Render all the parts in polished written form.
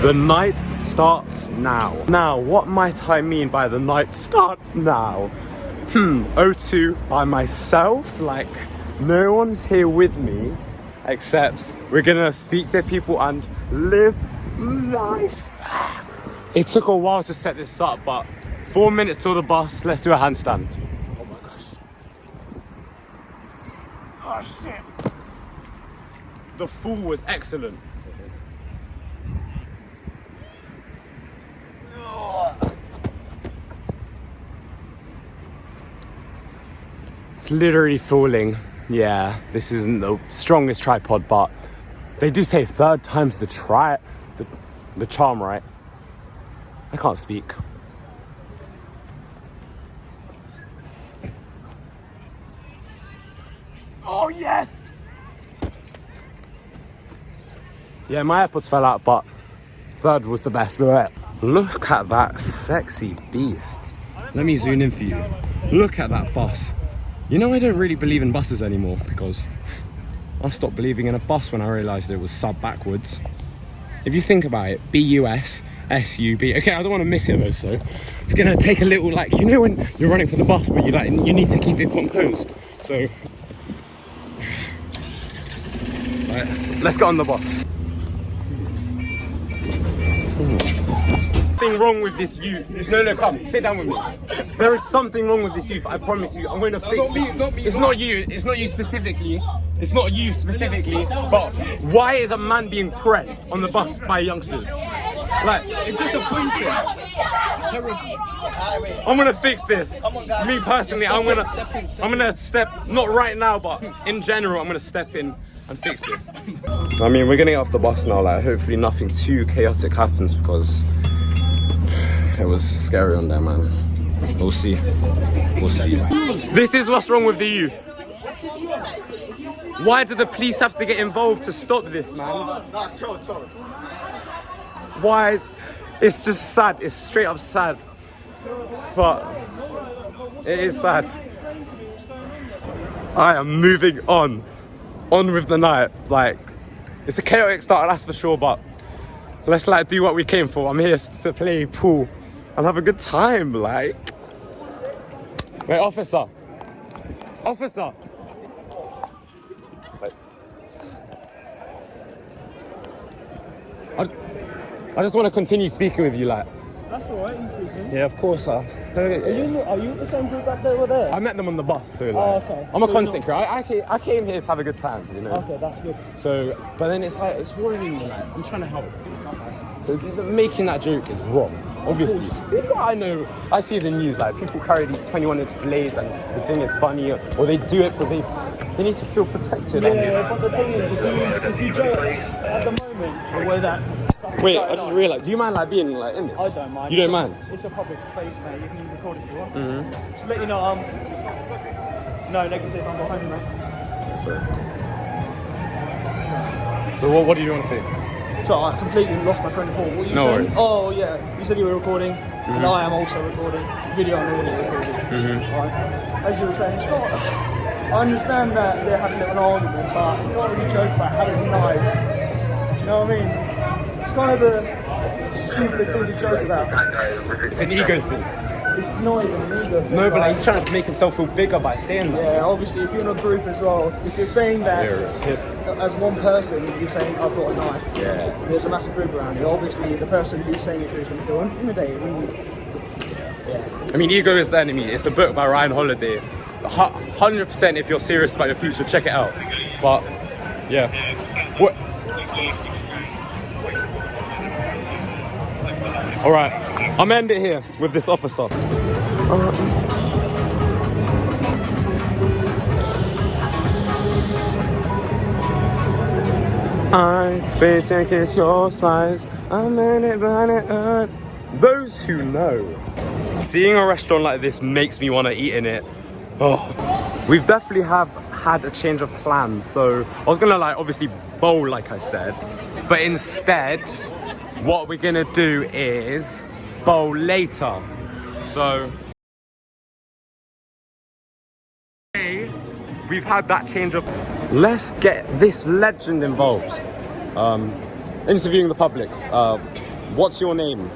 The night starts now. Now, what might I mean by the night starts now? O2 by myself, like no one's here with me, except we're gonna speak to people and live life. It took a while to set this up, but 4 minutes till the bus, let's do a handstand. Oh my gosh. Oh shit. The fall was excellent. It's literally falling. Yeah, this isn't the strongest tripod, but they do say third time's the charm, right? I can't speak. Oh yes! Yeah, my AirPods fell out, but third was the best. Look at that sexy beast. Let me zoom in for you. Look at that bus. You know, I don't really believe in buses anymore because I stopped believing in a bus when I realised it was sub backwards. If you think about it, B-U-S, S-U-B. Okay, I don't want to miss it though, so it's gonna take a little, like, you know when you're running for the bus, but you need to keep it composed. So, right, let's get on the bus. Something wrong with this youth. No, come, sit down with me. There is something wrong with this youth, I promise you. I'm going to fix this. It's not you specifically. It's not you specifically, but why is a man being pressed on the bus by youngsters? Like, it's disappointing. I'm going to fix this. Me personally, I'm going to step, not right now, but in general, I'm going to step in and fix this. I mean, we're going to get off the bus now, like, hopefully nothing too chaotic happens because it was scary on there, man. We'll see. We'll see. This is what's wrong with the youth. Why do the police have to get involved to stop this, man? Why? It's just sad. It's straight up sad. But it is sad. I am moving on. On with the night. Like, it's a chaotic start, that's for sure, but let's like do what we came for. I'm here to play pool and have a good time, like. Wait, officer. Officer. Wait. I just want to continue speaking with you, like. That's alright, you speaking? Yeah, of course. So are you the same group that they were there? I met them on the bus, so like, oh, okay. I'm a constant crew. I came here to have a good time, you know. Okay, that's good. So, but then it's like, it's worrying me, like, I'm trying to help. So making that joke is wrong, obviously. I know, I see the news, like, people carry these 21-inch blades and the thing is funny, or they do it because they need to feel protected. Yeah, but the thing is, if you joke at the moment, the way that... Wait, I just realised, do you mind like being like in this? I don't mind. You don't mind? It's a public space, mate. You can record if you want. Just let you know, no, negative, I'm behind you, mate. Sorry. So what do you want to say? So I completely lost my train of thought. What were you saying? Worries. Oh yeah, you said you were recording, and I am also recording. Video and audio recording. Right. As you were saying, it's not... I understand that they're having a little argument, but you can't really joke about having knives. Do you know what I mean? It's kind of a stupid thing to joke about. It's an ego thing. It's not even an ego thing. No, but like, he's trying to make himself feel bigger by saying that. Yeah, obviously, if you're in a group as well, if you're saying that as one person, you're saying, I've got a knife. Yeah. There's a massive group around you. Obviously, the person who's saying it to is going to feel intimidated. Yeah. I mean, Ego is the Enemy. It's a book by Ryan Holiday. 100% if you're serious about your future, check it out. But, yeah. What? Alright, I'm ending it here with this officer. I've been taking your slice. I'm in it, behind it. Those who know. Seeing a restaurant like this makes me want to eat in it. Oh, we've definitely have had a change of plans. So I was gonna like obviously bowl like I said, but instead what we're gonna do is bowl later. So we've had that change of. Let's get this legend involved. Interviewing the public. What's your name?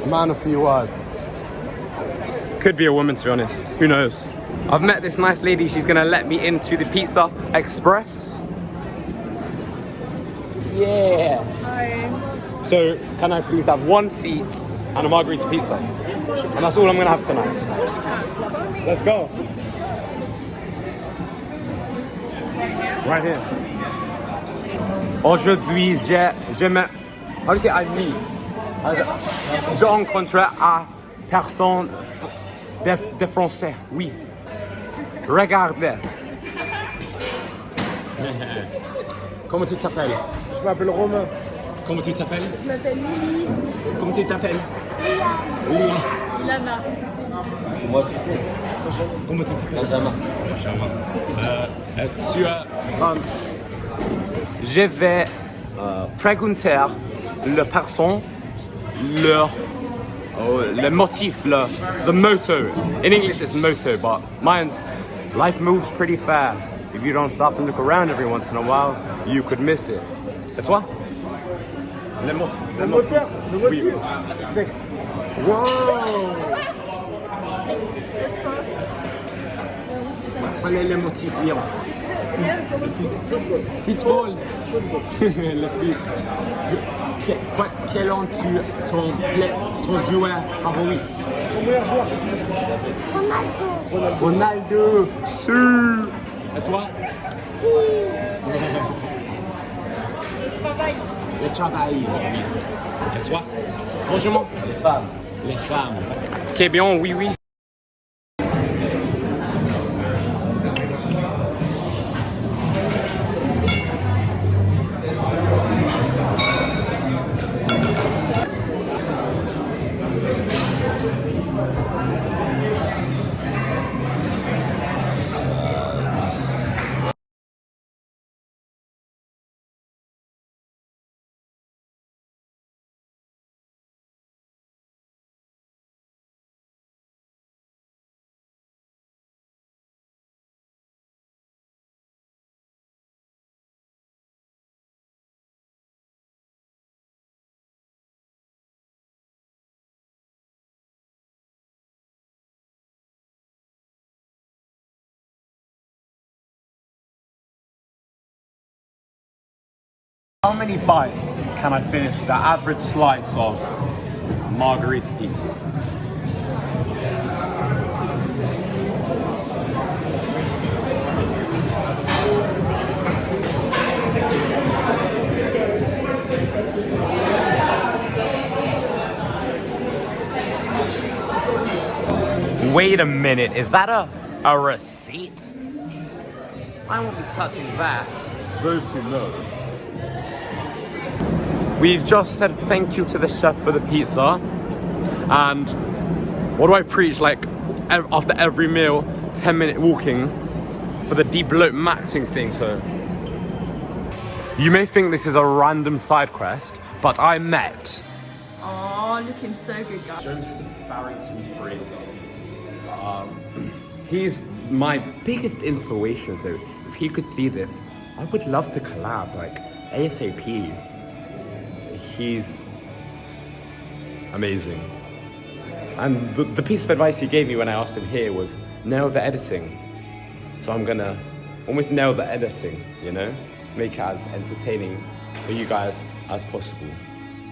A man of few words. Could be a woman, to be honest. Who knows? I've met this nice lady. She's gonna let me into the Pizza Express. Yeah. Hi. So, can I please have one seat and a margarita pizza? And that's all I'm gonna have tonight. Let's go. Right here. Aujourd'hui, how do you say I meet? Je rencontre à personne de français, oui. Regardez. Comment tu t'appelles? Je m'appelle Romain. Comment tu t'appelles? Je m'appelle Lily. Comment tu t'appelles? Lia. Ilana. Moi, tu sais, Comment tu t'appelles? Benjamin. Tu as... je vais prégunter le personne le motif, the motto. In English it's motto, but mine's life moves pretty fast. If you don't stop and look around every once in a while, you could miss it. Et toi? Le motif. Le motif. Sexe. Wow! Quel est le motif, Lyon? Football. Le foot. Quel est ton joueur favori? Mon meilleur joueur. Ronaldo. Sûr. Et toi? Le travail. Et toi? Franchement? Les femmes. Les femmes. Ok, bien, oui, oui. How many bites can I finish the average slice of margarita pizza? Wait a minute, is that a receipt? I won't be touching that. Those who know. We've just said thank you to the chef for the pizza, and what do I preach, like after every meal, 10-minute walking for the deep bloat maxing thing. So you may think this is a random side quest, but I met Oh, looking so good, guys. Joseph Farrington Fraser. He's my biggest inspiration, so if he could see this, I would love to collab, like ASAP. He's amazing. And the piece of advice he gave me when I asked him here was nail the editing. So I'm gonna almost nail the editing, you know? Make it as entertaining for you guys as possible.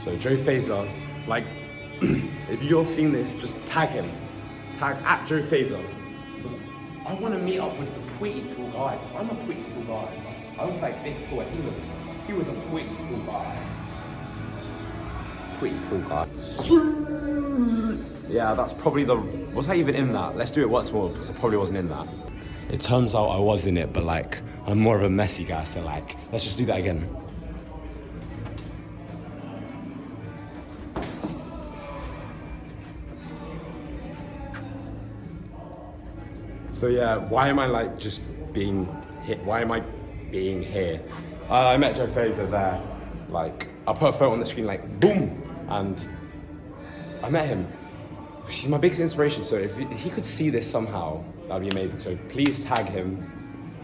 So Joe Fazer, like, if you're seeing this, just tag him. Tag at Joe Fazer. Because I want to meet up with the pretty tall guy. I'm a pretty tall guy. I was like this tall, and he was a pretty tall guy. Pretty tall guy. Yeah, that's probably was I even in that? Let's do it once more, because I probably wasn't in that. It turns out I was in it, but like, I'm more of a messy guy, so like, let's just do that again. So yeah, why am I like just being hit? Why am I being here? I met Joe Fazer there. Like, I put a photo on the screen, like, boom, and I met him. He's my biggest inspiration, so if he could see this somehow, that'd be amazing. So please tag him,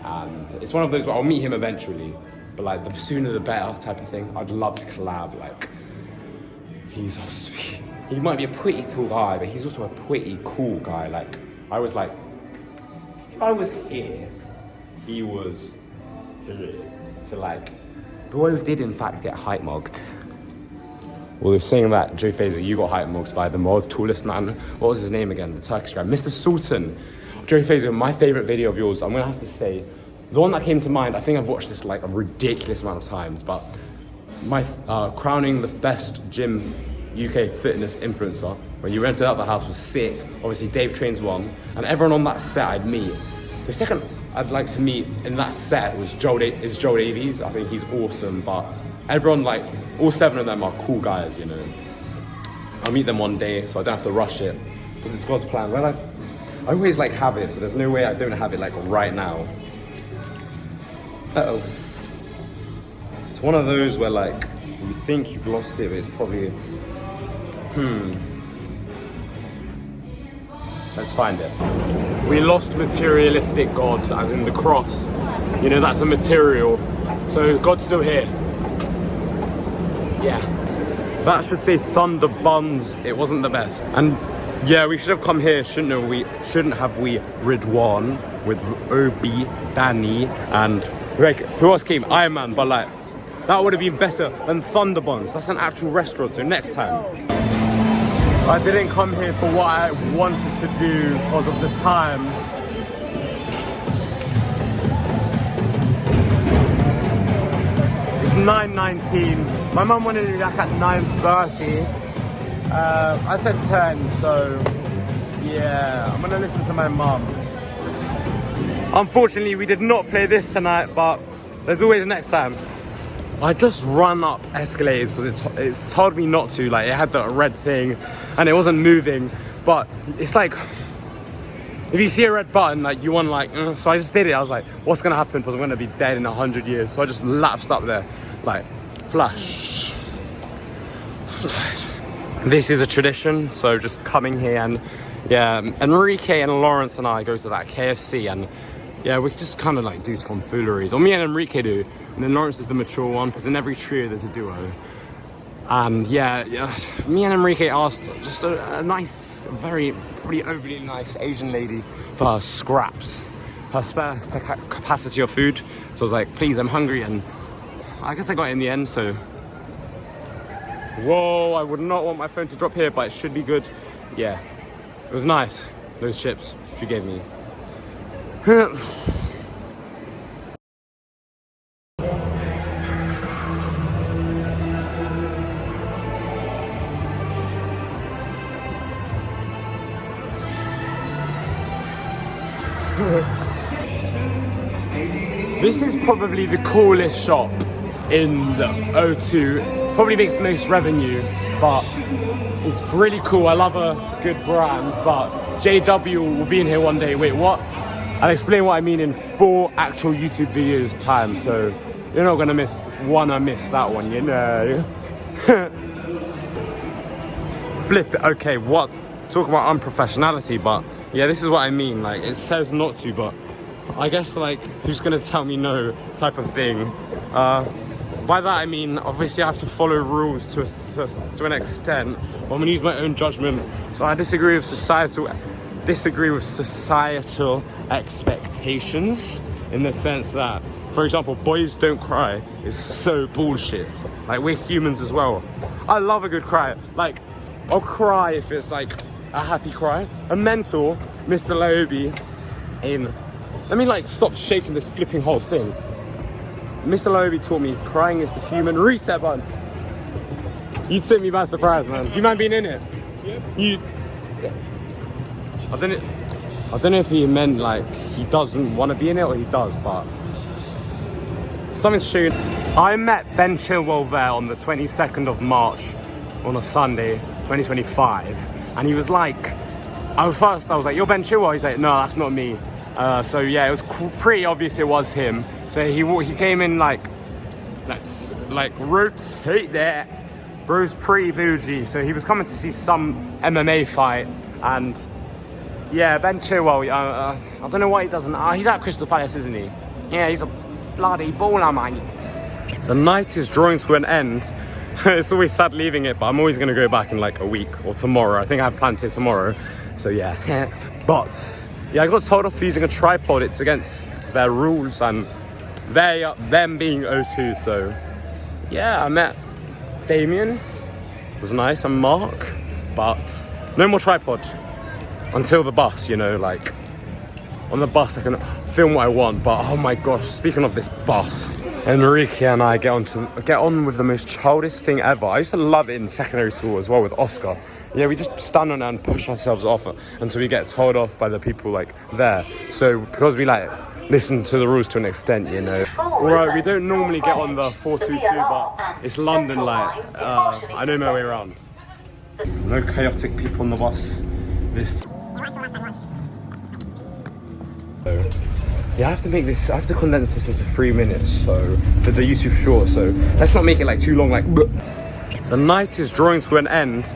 and it's one of those where I'll meet him eventually. but like the sooner the better type of thing. I'd love to collab. Like, he's also, he might be a pretty tall guy, but he's also a pretty cool guy. Like, I was like, if I was here, he was here. So like, boy did in fact get height mugged. Well, they're saying that Joe Fazer, you got height mugged by the world's tallest man. What was his name again? The Turkish guy, Mr. Sultan. Joe Fazer, my favorite video of yours, I'm gonna have to say, the one that came to mind, I think I've watched this like a ridiculous amount of times, but my crowning the best gym UK fitness influencer, when you rented out the house, was sick. Obviously Dave Train's one, and everyone on that set I'd meet. The second I'd like to meet in that set was Joel Davies. I think he's awesome, but everyone, like, all 7 of them are cool guys, you know. I'll meet them one day, so I don't have to rush it, because it's God's plan. Well, I always like have it, so there's no way I don't have it like right now. Uh-oh. It's one of those where like, you think you've lost it, but it's probably, Let's find it. We lost materialistic God, as in the cross. You know, that's a material. So God's still here. Yeah. That should say Thunder Buns. It wasn't the best. And yeah, we should have come here, shouldn't we? Shouldn't have we? Ridwan with Obi, Danny, and like, who else came? Iron Man, but like, that would have been better than Thunder Buns. That's an actual restaurant, so next time. I didn't come here for what I wanted to do because of the time. It's 9:19. My mum wanted to be back at 9:30. I said 10, so yeah, I'm gonna listen to my mum. Unfortunately, we did not play this tonight, but there's always next time. I just run up escalators because it's told me not to. Like, it had the red thing and it wasn't moving, but it's like, if you see a red button, like, you want like, so I just did it. I was like, what's gonna happen? Because I'm gonna be dead in 100 years. So I just lapsed up there, like, flash. I'm tired. This is a tradition, so just coming here, and yeah, Enrique and Lawrence and I go to that KFC, and yeah, we just kind of like do tomfooleries. Or me and Enrique do, and then Lawrence is the mature one, because in every trio there's a duo. And yeah, me and Enrique asked just a nice, very, pretty overly nice Asian lady for her scraps, her spare capacity of food. So I was like, please, I'm hungry, and I guess I got it in the end, so. Whoa, I would not want my phone to drop here, but it should be good. Yeah, it was nice, those chips she gave me. This is probably the coolest shop in the O2. Probably makes the most revenue, but it's really cool. I love a good brand, but JW will be in here one day. Wait, what? I'll explain what I mean in 4 actual YouTube videos time, so you're not gonna miss that one, you know. Flip it. Okay, what? Talk about unprofessionality, but yeah, this is what I mean. Like, it says not to, but I guess, like, who's gonna tell me no type of thing. By that I mean, obviously I have to follow rules to an extent. But I'm gonna use my own judgment. So I disagree with societal expectations, in the sense that, for example, boys don't cry is so bullshit. Like, we're humans as well. I love a good cry. Like, I'll cry if it's like a happy cry. A mentor, Mr. Laobi, let me like stop shaking this flipping whole thing. Mr. Laobi taught me crying is the human reset button. You took me by surprise, man. Do you mind being in it? Yeah. I don't know if he meant like he doesn't want to be in it or he does, but something's shown. I met Ben Chilwell there on the 22nd of March on a Sunday, 2025, and he was like, I was like, you're Ben Chilwell? He's like, no, that's not me. So yeah, it was pretty obvious it was him. So he came in like, let's like rotate there. Bro's pretty bougie, so he was coming to see some MMA fight, and yeah, Ben Chilwell, I don't know why he doesn't. He's at Crystal Palace, isn't he? Yeah, he's a bloody baller, mate. The night is drawing to an end. It's always sad leaving it, but I'm always going to go back in like a week or tomorrow. I think I have plans here tomorrow. So yeah. But yeah, I got told off for using a tripod. It's against their rules and them being O2. So yeah, I met Damien. It was nice, and Mark. But no more tripod until the bus, you know, like on the bus I can film what I want. But oh my gosh, speaking of this bus, Enrique and I get on with the most childish thing ever. I used to love it in secondary school as well with Oscar. Yeah, we just stand on it and push ourselves off until we get told off by the people like there. So because we like listen to the rules to an extent, you know. Alright, we don't normally get on the 422, but it's London, like I know my way around. No chaotic people on the bus this time. Yeah, I have to condense this into 3 minutes, so for the YouTube short, so let's not make it like too long, like the night is drawing to an end.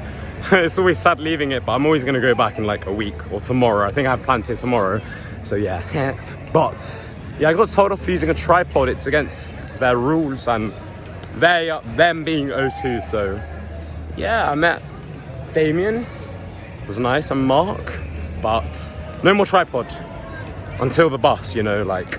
It's always sad leaving it, but I'm always going to go back in like a week or tomorrow. I think I have plans here tomorrow, so yeah. But yeah, I got told off for using a tripod. It's against their rules and them being O2, so yeah, I met Damien. It was nice, and Mark. But no more tripod until the bus, you know, like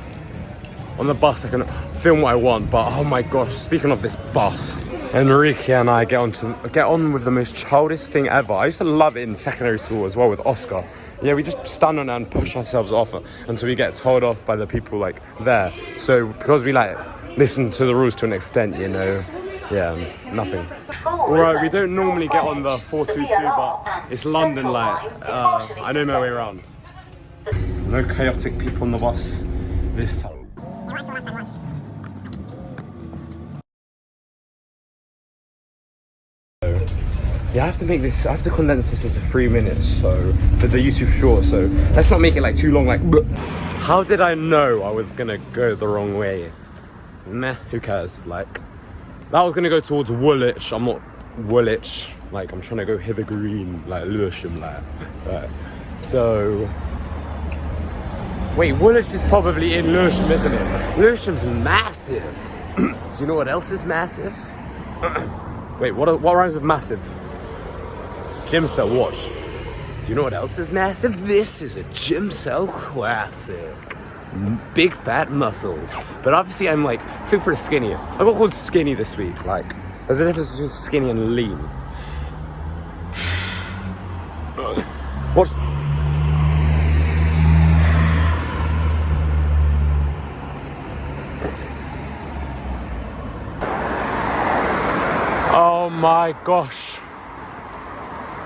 on the bus I can film what I want. But oh my gosh, speaking of this bus, Enrique and I get on with the most childish thing ever. I used to love it in secondary school as well with Oscar. Yeah, we just stand on it and push ourselves off until we get told off by the people like there. So because we like listen to the rules to an extent, you know. Yeah, nothing. Alright, we don't normally get on the 422, but it's London, like I know my way around. No chaotic people on the bus this time. Yeah, I have to condense this into 3 minutes, so for the YouTube short, so let's not make it like too long, like how did I know I was gonna go the wrong way? Meh, who cares? Like that was gonna go towards Woolwich. I'm not Woolwich, like I'm trying to go Hither Green, like Lewisham, like right. So wait, Woolwich is probably in Lewisham, isn't it? Lewisham's massive. Do you know what else is massive? Wait, what rhymes with massive? Gym cell, watch. Do you know what else is massive? This is a gym cell classic. Big fat muscles. But obviously I'm like super skinny. I got called skinny this week. Like, there's a difference between skinny and lean. Watch. Oh my gosh.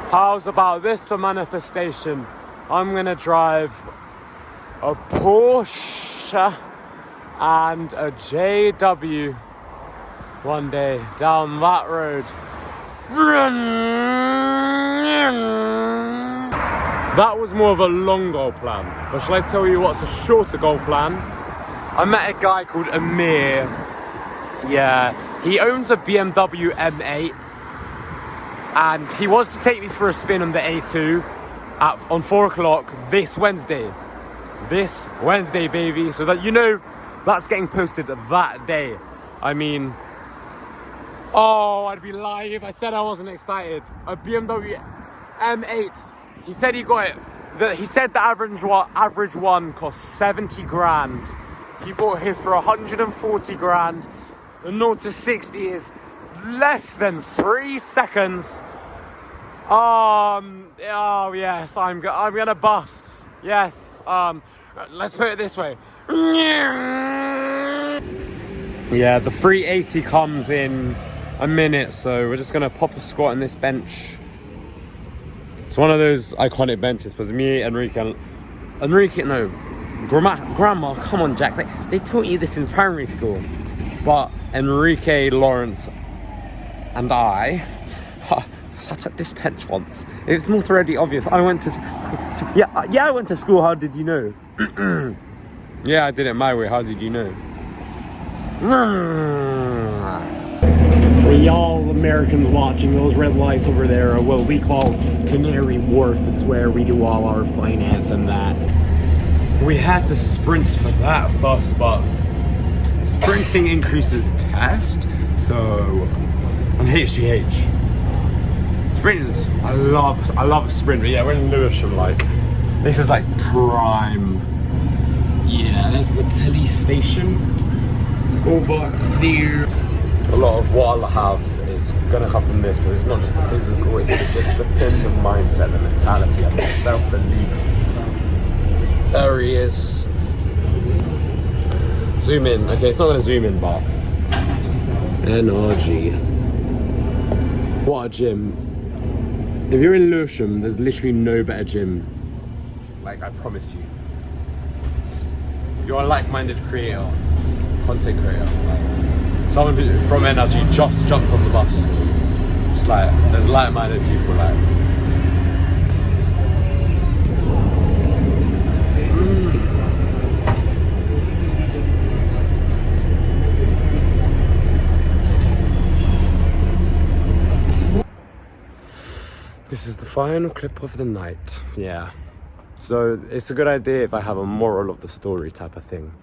How's about this for manifestation? I'm gonna drive a Porsche and a JW one day down that road. That was more of a long goal plan, but shall I tell you what's a shorter goal plan? I met a guy called Amir. Yeah, he owns a BMW M8 and he wants to take me for a spin on the A2 on 4 o'clock this Wednesday. This Wednesday, baby. So that you know that's getting posted that day. I mean, oh, I'd be lying if I said I wasn't excited. A BMW M8. He said he got it. He said the average one cost 70 grand. He bought his for 140 grand. The 0 to 60 is less than 3 seconds. Oh yes, I'm gonna bust. Yes. Let's put it this way. Yeah, the 380 comes in a minute, so we're just gonna pop a squat on this bench. It's one of those iconic benches because me, Grandma, come on, Jack. They taught you this in primary school. But Enrique, Lawrence, and I sat at this bench once. It's not already obvious. I went to school. How did you know? Yeah, I did it my way. How did you know? For y'all Americans watching, those red lights over there are what we call Canary Wharf. It's where we do all our finance and that. We had to sprint for that bus, but sprinting increases test. So on HGH, sprinters, I love a sprint. But yeah, we're in Lewisham. Like, this is like prime. Yeah, there's the police station over there. A lot of what I'll have is gonna come from this, but it's not just the physical, it's the discipline, the mindset, the mentality, and the self-belief. There he is. Zoom in. Okay, it's not gonna zoom in, but NRG. What a gym. If you're in Lewisham, there's literally no better gym. Like, I promise you. If you're a like-minded creator, content creator, like, someone from NRG just jumped on the bus. It's like, there's like-minded people, like. This is the final clip of the night. Yeah. So it's a good idea if I have a moral of the story type of thing.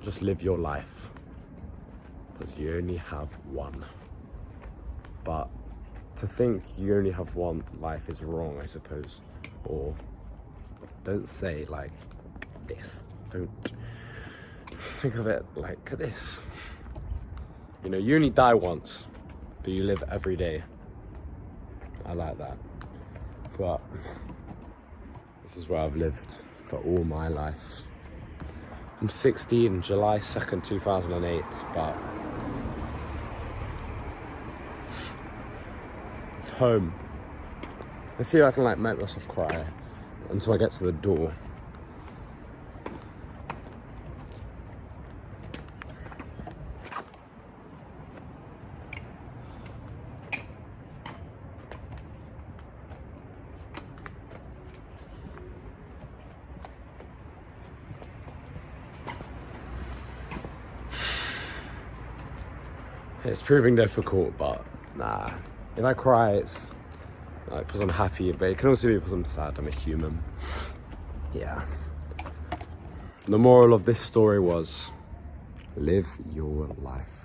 Just live your life, because you only have one. But to think you only have one life is wrong, I suppose. Or don't say like this. Don't think of it like this. You know, you only die once, but you live every day. I like that. But this is where I've lived for all my life. I'm 16, July 2nd, 2008, but it's home. Let's see if I can like make myself cry until I get to the door. It's proving difficult, but nah. If I cry, it's like because I'm happy, but it can also be because I'm sad. I'm a human. Yeah. The moral of this story was, live your life.